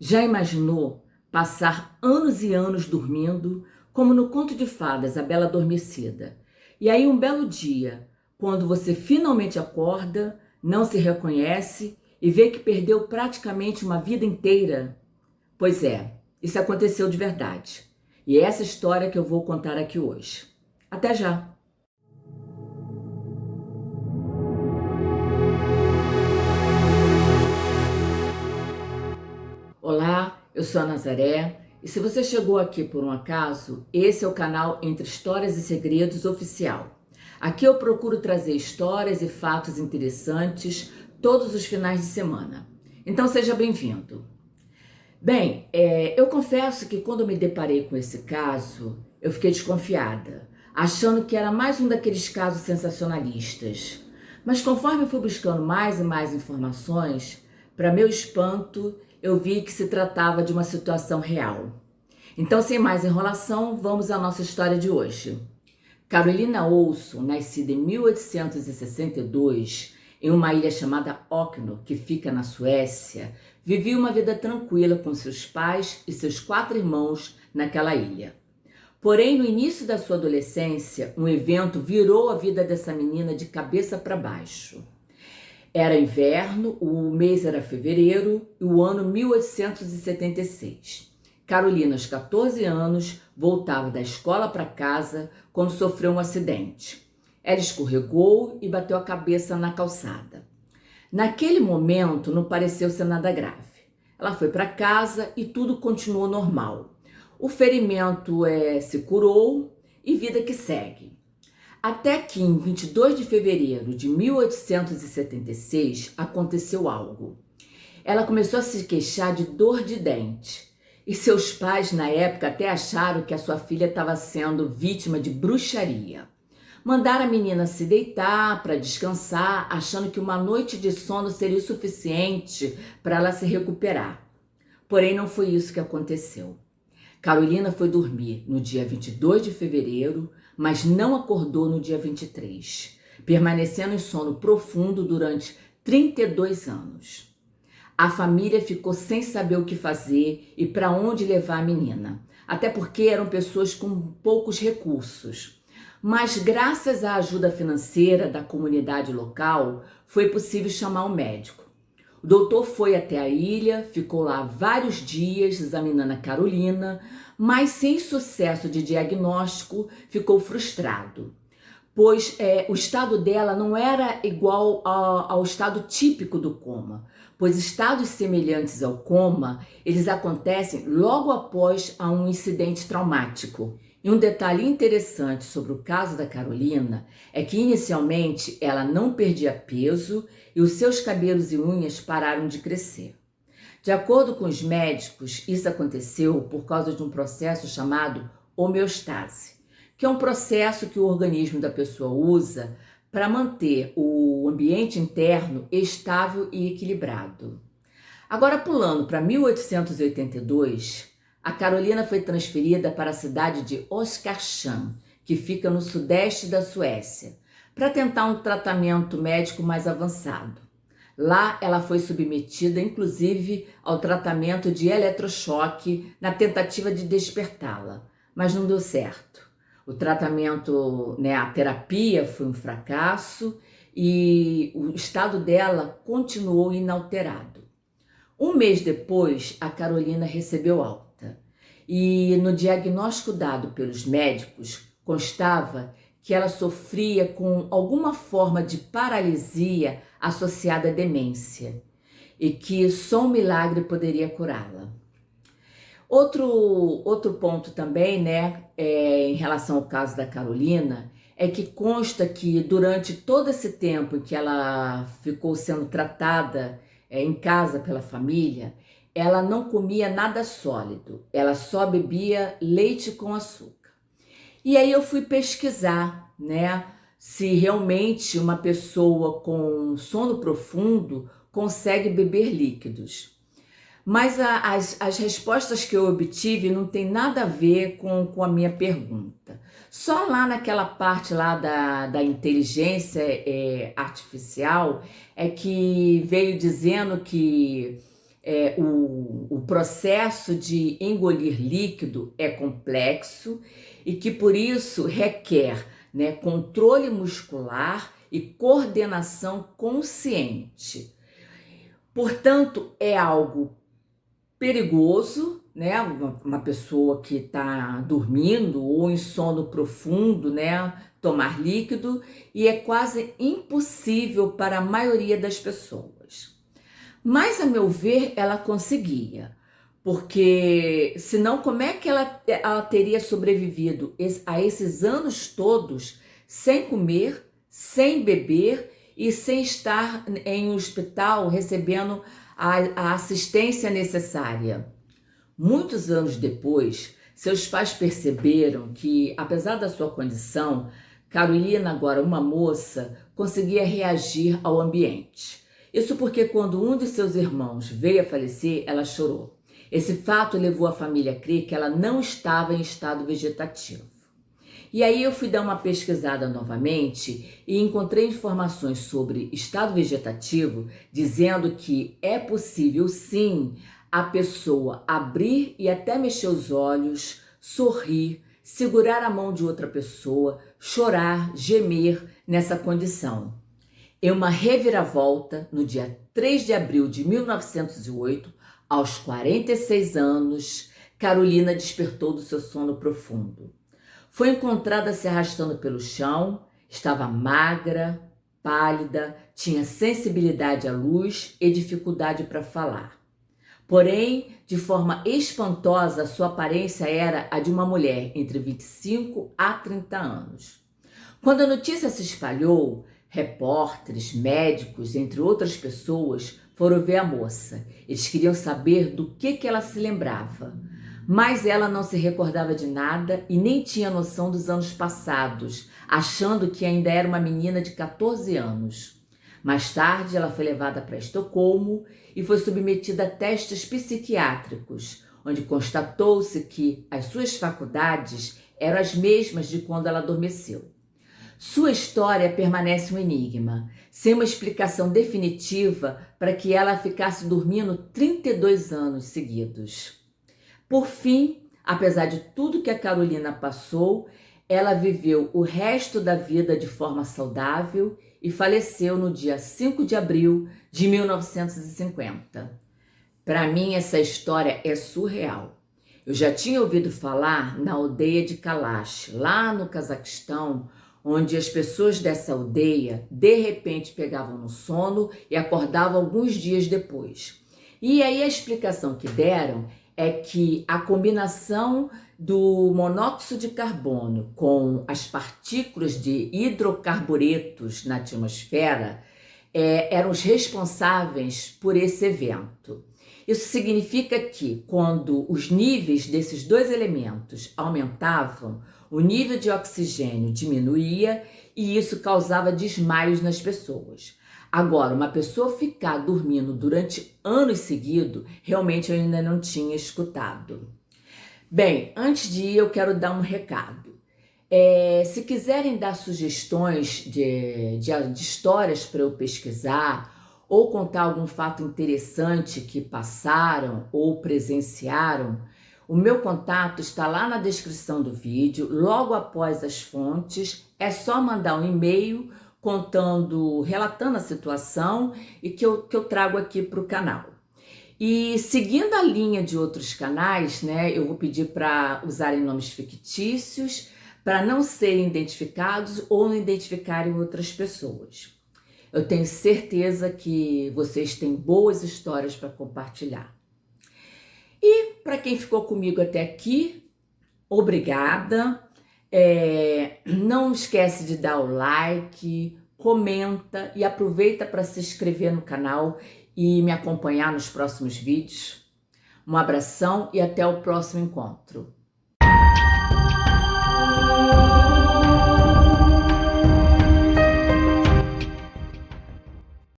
Já imaginou passar anos e anos dormindo, como no conto de fadas A Bela Adormecida? E aí um belo dia, quando você finalmente acorda, não se reconhece e vê que perdeu praticamente uma vida inteira? Pois é, isso aconteceu de verdade. E é essa história que eu vou contar aqui hoje. Até já! Olá, eu sou a Nazaré e se você chegou aqui por um acaso, esse é o canal Entre Histórias e Segredos Oficial. Aqui eu procuro trazer histórias e fatos interessantes todos os finais de semana. Então seja bem-vindo. Bem, eu confesso que quando eu me deparei com esse caso, eu fiquei desconfiada, achando que era mais um daqueles casos sensacionalistas. Mas conforme eu fui buscando mais e mais informações, para meu espanto, eu vi que se tratava de uma situação real. Então, sem mais enrolação, vamos à nossa história de hoje. Carolina Olson, nascida em 1862, em uma ilha chamada Okno, que fica na Suécia, vivia uma vida tranquila com seus pais e seus 4 irmãos naquela ilha. Porém, no início da sua adolescência, um evento virou a vida dessa menina de cabeça para baixo. Era inverno, o mês era fevereiro e o ano 1876. Carolina, aos 14 anos, voltava da escola para casa quando sofreu um acidente. Ela escorregou e bateu a cabeça na calçada. Naquele momento, não pareceu ser nada grave. Ela foi para casa e tudo continuou normal. O ferimento se curou e vida que segue. Até que em 22 de fevereiro de 1876 aconteceu algo. Ela começou a se queixar de dor de dente. E seus pais, na época, até acharam que a sua filha estava sendo vítima de bruxaria. Mandaram a menina se deitar para descansar, achando que uma noite de sono seria o suficiente para ela se recuperar. Porém, não foi isso que aconteceu. Carolina foi dormir no dia 22 de fevereiro, mas não acordou no dia 23, permanecendo em sono profundo durante 32 anos. A família ficou sem saber o que fazer e para onde levar a menina, até porque eram pessoas com poucos recursos. Mas graças à ajuda financeira da comunidade local, foi possível chamar um médico. O doutor foi até a ilha, ficou lá vários dias examinando a Carolina, mas sem sucesso de diagnóstico, ficou frustrado, pois o estado dela não era igual ao estado típico do coma, pois estados semelhantes ao coma, eles acontecem logo após um incidente traumático. E um detalhe interessante sobre o caso da Carolina é que inicialmente ela não perdia peso e os seus cabelos e unhas pararam de crescer. De acordo com os médicos, isso aconteceu por causa de um processo chamado homeostase, que é um processo que o organismo da pessoa usa para manter o ambiente interno estável e equilibrado. Agora, pulando para 1882, a Carolina foi transferida para a cidade de Oskarshamn, que fica no sudeste da Suécia, para tentar um tratamento médico mais avançado. Lá ela foi submetida, inclusive, ao tratamento de eletrochoque na tentativa de despertá-la, mas não deu certo. O tratamento, a terapia foi um fracasso e o estado dela continuou inalterado. Um mês depois, a Carolina recebeu alta e no diagnóstico dado pelos médicos constava que ela sofria com alguma forma de paralisia associada à demência e que só um milagre poderia curá-la. Outro ponto também, em relação ao caso da Carolina, é que consta que durante todo esse tempo em que ela ficou sendo tratada em casa pela família, ela não comia nada sólido, ela só bebia leite com açúcar. E aí eu fui pesquisar, se realmente uma pessoa com sono profundo consegue beber líquidos. Mas as respostas que eu obtive não tem nada a ver com a minha pergunta. Só lá naquela parte lá da inteligência artificial é que veio dizendo que o processo de engolir líquido é complexo e que por isso requer, né, controle muscular e coordenação consciente. Portanto, é algo perigoso, né? Uma pessoa que está dormindo ou em sono profundo, né, tomar líquido, e é quase impossível para a maioria das pessoas. Mas, a meu ver, ela conseguia, porque senão como é que ela teria sobrevivido a esses anos todos sem comer, sem beber e sem estar em um hospital recebendo a assistência necessária? Muitos anos depois, seus pais perceberam que, apesar da sua condição, Carolina, agora uma moça, conseguia reagir ao ambiente. Isso porque quando um de seus irmãos veio a falecer, ela chorou. Esse fato levou a família a crer que ela não estava em estado vegetativo. E aí eu fui dar uma pesquisada novamente e encontrei informações sobre estado vegetativo dizendo que é possível sim a pessoa abrir e até mexer os olhos, sorrir, segurar a mão de outra pessoa, chorar, gemer nessa condição. Em uma reviravolta, no dia 3 de abril de 1908, aos 46 anos, Carolina despertou do seu sono profundo. Foi encontrada se arrastando pelo chão, estava magra, pálida, tinha sensibilidade à luz e dificuldade para falar. Porém, de forma espantosa, sua aparência era a de uma mulher entre 25 a 30 anos. Quando a notícia se espalhou, repórteres, médicos, entre outras pessoas, foram ver a moça. Eles queriam saber do que ela se lembrava. Mas ela não se recordava de nada e nem tinha noção dos anos passados, achando que ainda era uma menina de 14 anos. Mais tarde, ela foi levada para Estocolmo e foi submetida a testes psiquiátricos, onde constatou-se que as suas faculdades eram as mesmas de quando ela adormeceu. Sua história permanece um enigma, sem uma explicação definitiva para que ela ficasse dormindo 32 anos seguidos. Por fim, apesar de tudo que a Carolina passou, ela viveu o resto da vida de forma saudável e faleceu no dia 5 de abril de 1950. Para mim, essa história é surreal. Eu já tinha ouvido falar na aldeia de Kalash, lá no Cazaquistão, onde as pessoas dessa aldeia de repente pegavam no sono e acordavam alguns dias depois. E aí a explicação que deram é que a combinação do monóxido de carbono com as partículas de hidrocarburetos na atmosfera eram os responsáveis por esse evento. Isso significa que, quando os níveis desses dois elementos aumentavam, o nível de oxigênio diminuía e isso causava desmaios nas pessoas. Agora, uma pessoa ficar dormindo durante anos seguidos, realmente eu ainda não tinha escutado. Bem, antes de ir, eu quero dar um recado. Se quiserem dar sugestões de histórias para eu pesquisar, ou contar algum fato interessante que passaram ou presenciaram, o meu contato está lá na descrição do vídeo, logo após as fontes. É só mandar um e-mail relatando a situação e que eu trago aqui para o canal. E seguindo a linha de outros canais, né, eu vou pedir para usarem nomes fictícios, para não serem identificados ou não identificarem outras pessoas. Eu tenho certeza que vocês têm boas histórias para compartilhar. E para quem ficou comigo até aqui, obrigada. Não esquece de dar o like, comenta e aproveita para se inscrever no canal e me acompanhar nos próximos vídeos. Um abração e até o próximo encontro.